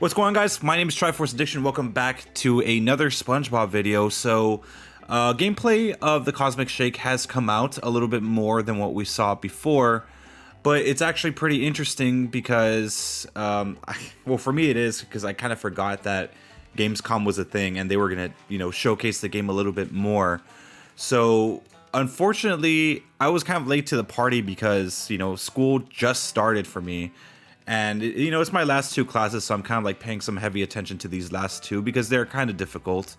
What's going on, guys? My name is Triforce Addiction. Welcome back to another Spongebob video. So, gameplay of the Cosmic Shake has come out a little bit more than what we saw before, but it's actually pretty interesting because, well, for me it is because I kind of forgot that Gamescom was a thing and they were gonna, showcase the game a little bit more. So, unfortunately, I was kind of late to the party because, school just started for me. And, it's my last two classes, so I'm kind of like paying some heavy attention to these last two because they're kind of difficult.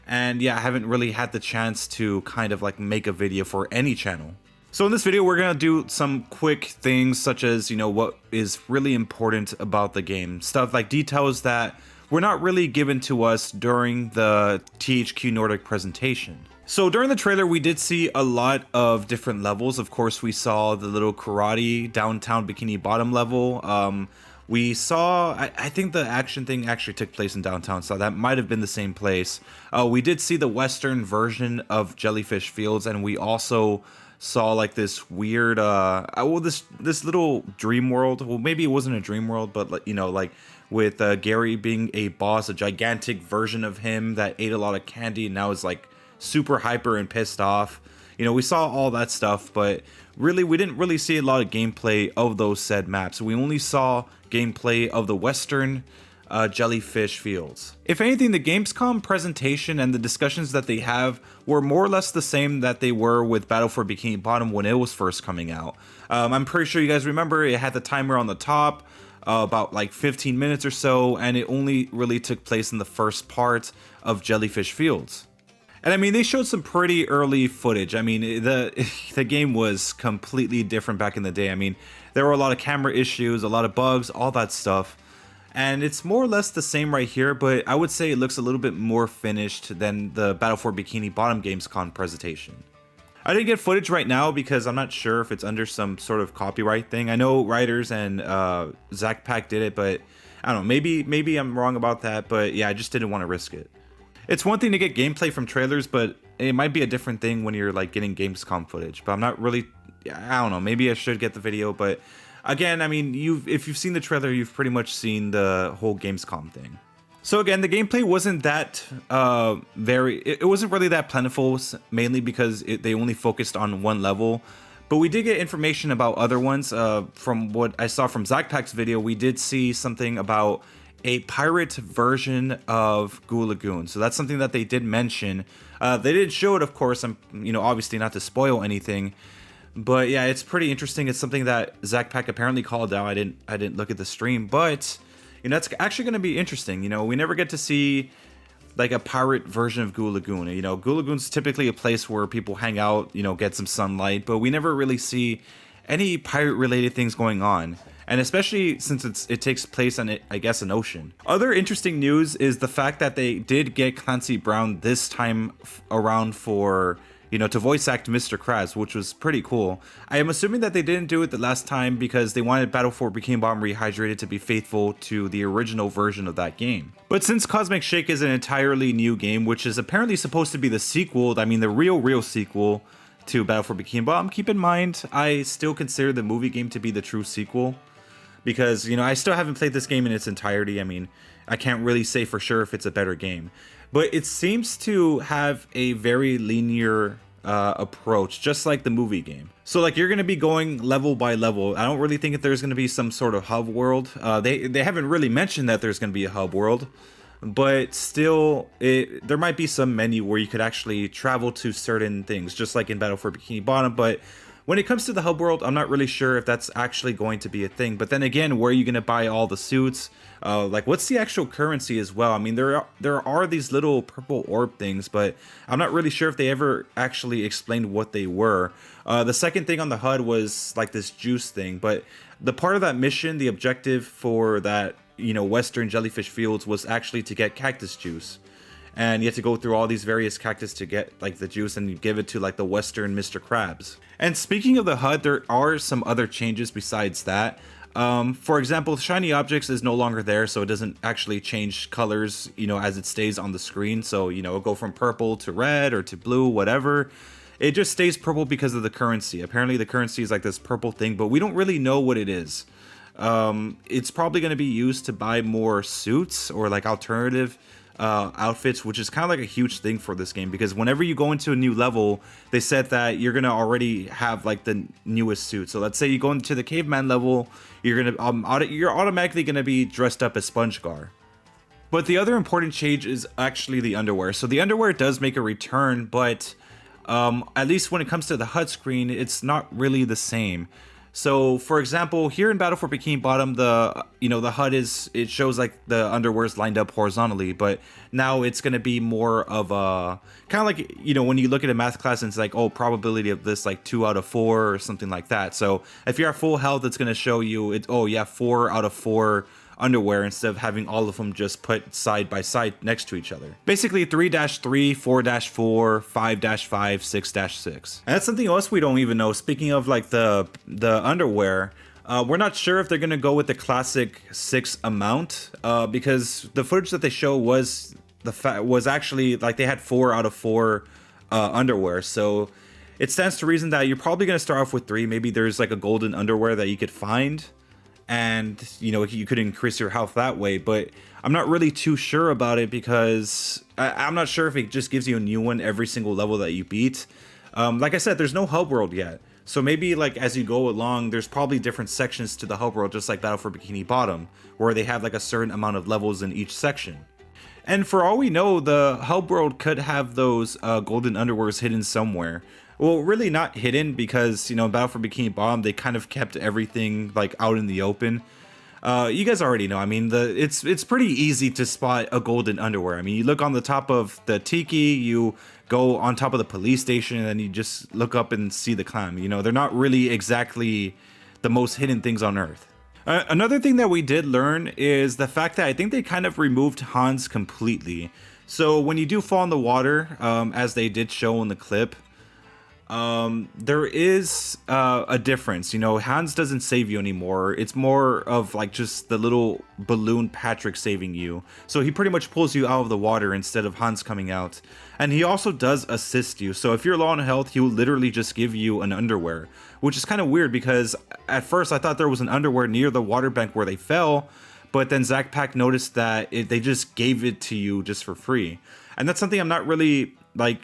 And yeah, I haven't really had the chance to kind of like make a video for any channel. So in this video, we're going to do some quick things such as, what is really important about the game. Stuff like details that were not really given to us during the THQ Nordic presentation. So during the trailer, we did see a lot of different levels. Of course, we saw the little karate downtown Bikini Bottom level. We saw, I think the action thing actually took place in downtown, so that might have been the same place. We did see the Western version of Jellyfish Fields, and we also saw like this weird, this little dream world. Well, maybe it wasn't a dream world, but like with Gary being a boss, a gigantic version of him that ate a lot of candy and now is like super hyper and pissed off. We saw all that stuff, but really we didn't really see a lot of gameplay of those said maps. We only saw gameplay of the Western Jellyfish Fields. If anything, the Gamescom presentation and the discussions that they have were more or less the same that they were with Battle for Bikini Bottom when it was first coming out. I'm pretty sure you guys remember it had the timer on the top, about like 15 minutes or so, and it only really took place in the first part of Jellyfish Fields. And I mean, they showed some pretty early footage. I mean, the game was completely different back in the day. I mean, there were a lot of camera issues, a lot of bugs, all that stuff. And it's more or less the same right here, but I would say it looks a little bit more finished than the Battle for Bikini Bottom Gamescom presentation. I didn't get footage right now because I'm not sure if it's under some sort of copyright thing. I know Writers and Zach Pack did it, but I don't know, maybe I'm wrong about that, but yeah, I just didn't want to risk it. It's one thing to get gameplay from trailers, but it might be a different thing when you're like getting Gamescom footage. But I'm not really, I don't know, maybe I should get the video. But again, I mean, if you've seen the trailer, you've pretty much seen the whole Gamescom thing. So again, the gameplay wasn't that it wasn't really that plentiful, mainly because they only focused on one level. But we did get information about other ones. From what I saw from Zach Pack's video, we did see something about a pirate version of Goo Lagoon. So that's something that they did mention. They did show it, of course. I'm, obviously not to spoil anything, but yeah, it's pretty interesting. It's something that Zach Pack apparently called out. I didn't look at the stream, but it's actually going to be interesting. We never get to see like a pirate version of Goo Lagoon. Goo Lagoon's typically a place where people hang out, get some sunlight, but we never really see any pirate related things going on. And especially since it takes place on, I guess, an ocean. Other interesting news is the fact that they did get Clancy Brown this time around for, to voice act Mr. Krabs, which was pretty cool. I am assuming that they didn't do it the last time because they wanted Battle for Bikini Bottom Rehydrated to be faithful to the original version of that game. But since Cosmic Shake is an entirely new game, which is apparently supposed to be the sequel, I mean the real sequel to Battle for Bikini Bottom, keep in mind, I still consider the movie game to be the true sequel. Because, I still haven't played this game in its entirety. I mean, I can't really say for sure if it's a better game. But it seems to have a very linear approach, just like the movie game. So, like, you're going to be going level by level. I don't really think that there's going to be some sort of hub world. They haven't really mentioned that there's going to be a hub world. But still, there might be some menu where you could actually travel to certain things, just like in Battle for Bikini Bottom. But when it comes to the hub world, I'm not really sure if that's actually going to be a thing. But then again, where are you going to buy all the suits? Like, what's the actual currency as well? I mean, there are these little purple orb things, but I'm not really sure if they ever actually explained what they were. The second thing on the HUD was like this juice thing. But the part of that mission, the objective for that, Western Jellyfish Fields was actually to get cactus juice. And you have to go through all these various cactus to get like the juice, and you give it to like the Western Mr. Krabs. And speaking of the HUD, there are some other changes besides that. For example, shiny objects is no longer there, so it doesn't actually change colors, as it stays on the screen. So, it'll go from purple to red or to blue, whatever. It just stays purple because of the currency. Apparently the currency is like this purple thing, but we don't really know what it is. it's probably going to be used to buy more suits or like alternative outfits, which is kind of like a huge thing for this game, because whenever you go into a new level, they said that you're gonna already have like the newest suit. So let's say you go into the caveman level, you're automatically gonna be dressed up as SpongeGar. But the other important change is actually the underwear. So the underwear does make a return, but at least when it comes to the HUD screen, it's not really the same. So, for example, here in Battle for Bikini Bottom, the HUD it shows like the underwear's lined up horizontally, but now it's gonna be more of a kind of like, when you look at a math class and it's like, oh, probability of this like 2 out of 4 or something like that. So if you're at full health, it's gonna show you 4 out of 4 underwear instead of having all of them just put side by side next to each other. Basically 3-3, 4-4, 5-5, 6-6. And that's something else we don't even know. Speaking of like the underwear, we're not sure if they're gonna go with the classic 6 amount, because the footage that they show was actually like they had 4 out of 4 underwear. So it stands to reason that you're probably gonna start off with 3. Maybe there's like a golden underwear that you could find, and you could increase your health that way. But I'm not really too sure about it, because I'm not sure if it just gives you a new one every single level that you beat. Like I said, there's no hub world yet, so maybe like as you go along, there's probably different sections to the hub world, just like Battle for Bikini Bottom, where they have like a certain amount of levels in each section. And for all we know, the hub world could have those golden underwears hidden somewhere. Well, really not hidden, because Battle for Bikini Bottom, they kind of kept everything like out in the open. You guys already know. I mean, it's pretty easy to spot a golden underwear. I mean, you look on the top of the tiki, you go on top of the police station, and then you just look up and see the clam. They're not really exactly the most hidden things on Earth. Another thing that we did learn is the fact that I think they kind of removed Hans completely. So when you do fall in the water, as they did show in the clip, there is a difference. Hans doesn't save you anymore. It's more of like just the little balloon Patrick saving you. So he pretty much pulls you out of the water instead of Hans coming out. And he also does assist you. So if you're low on health, he will literally just give you an underwear, which is kind of weird, because at first I thought there was an underwear near the water bank where they fell, but then Zach Pack noticed that they just gave it to you just for free. And that's something I'm not really like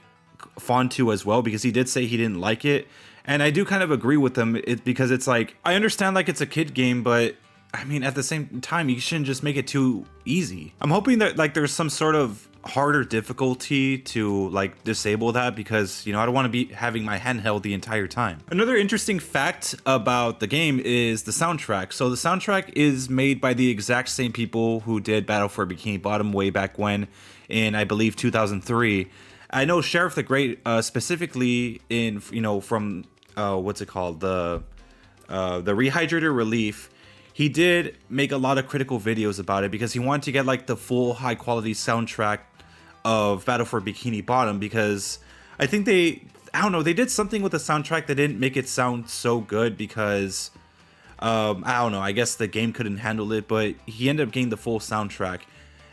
fond to as well, because he did say he didn't like it, and I do kind of agree with him, because it's like, I understand like it's a kid game, but I mean at the same time you shouldn't just make it too easy. I'm hoping that like there's some sort of harder difficulty to like disable that, because I don't want to be having my hand held the entire time. Another interesting fact about the game is the soundtrack. So the soundtrack is made by the exact same people who did Battle for Bikini Bottom way back when, in I believe 2003. I know Sheriff the Great specifically in from what's it called, the Rehydrator Relief. He did make a lot of critical videos about it, because he wanted to get like the full high quality soundtrack of Battle for Bikini Bottom, because I think they did something with the soundtrack that didn't make it sound so good, because I don't know, I guess the game couldn't handle it, but he ended up getting the full soundtrack,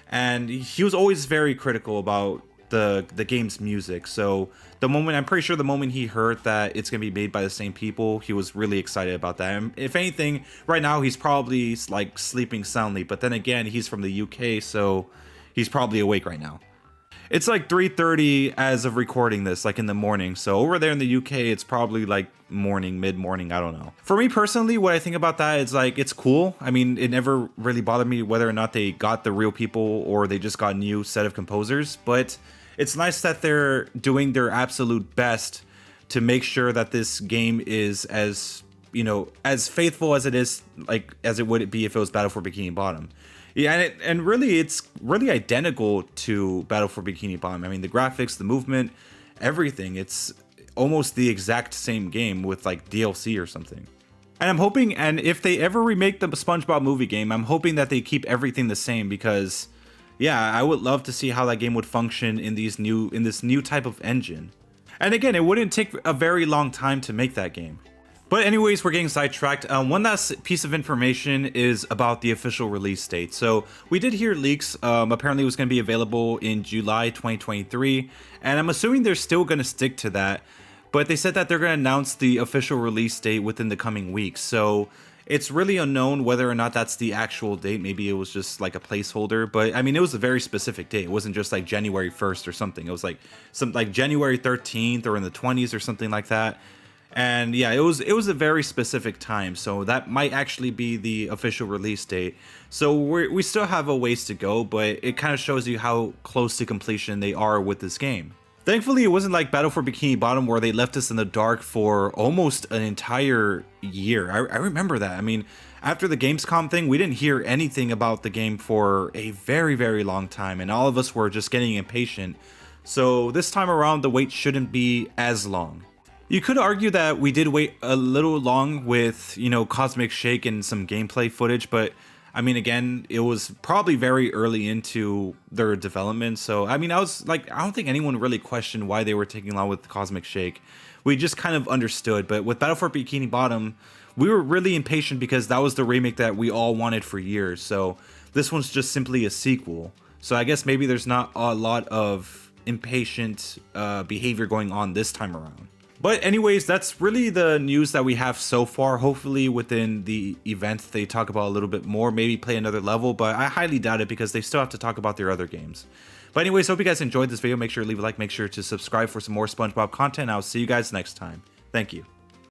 and he was always very critical about the game's music. So I'm pretty sure the moment he heard that it's gonna be made by the same people, he was really excited about that. And if anything, right now he's probably like sleeping soundly, but then again, he's from the UK, so he's probably awake right now. It's like 3:30 as of recording this, like in the morning. So over there in the UK, it's probably like mid-morning, I don't know. For me personally, what I think about that is like, it's cool. I mean, it never really bothered me whether or not they got the real people or they just got a new set of composers, but it's nice that they're doing their absolute best to make sure that this game is as faithful as it is, like as it would be if it was Battle for Bikini Bottom. Yeah, and really, it's really identical to Battle for Bikini Bottom. I mean, the graphics, the movement, everything. It's almost the exact same game with like DLC or something. And I'm hoping, and if they ever remake the SpongeBob movie game, I'm hoping that they keep everything the same, because yeah, I would love to see how that game would function in this new type of engine. And again, it wouldn't take a very long time to make that game. But anyways, we're getting sidetracked. One last piece of information is about the official release date. So we did hear leaks. Apparently it was going to be available in July 2023. And I'm assuming they're still going to stick to that. But they said that they're going to announce the official release date within the coming weeks. So It's really unknown whether or not that's the actual date. Maybe it was just like a placeholder, but I mean, it was a very specific date. It wasn't just like January 1st or something. It was like some like January 13th or in the 20s or something like that. And yeah, it was a very specific time, so that might actually be the official release date. So we still have a ways to go, but it kind of shows you how close to completion they are with this game. Thankfully, it wasn't like Battle for Bikini Bottom where they left us in the dark for almost an entire year. I remember that. I mean, after the Gamescom thing, we didn't hear anything about the game for a very, very long time, and all of us were just getting impatient. So this time around, the wait shouldn't be as long. You could argue that we did wait a little long with, Cosmic Shake and some gameplay footage, but I mean, again, it was probably very early into their development. So, I mean, I was like, I don't think anyone really questioned why they were taking long with Cosmic Shake. We just kind of understood. But with Battle for Bikini Bottom, we were really impatient because that was the remake that we all wanted for years. So this one's just simply a sequel. So I guess maybe there's not a lot of impatient behavior going on this time around. But anyways, that's really the news that we have so far. Hopefully within the event they talk about a little bit more, maybe play another level, but I highly doubt it because they still have to talk about their other games. But anyways, hope you guys enjoyed this video. Make sure to leave a like, make sure to subscribe for some more SpongeBob content. I'll see you guys next time. Thank you.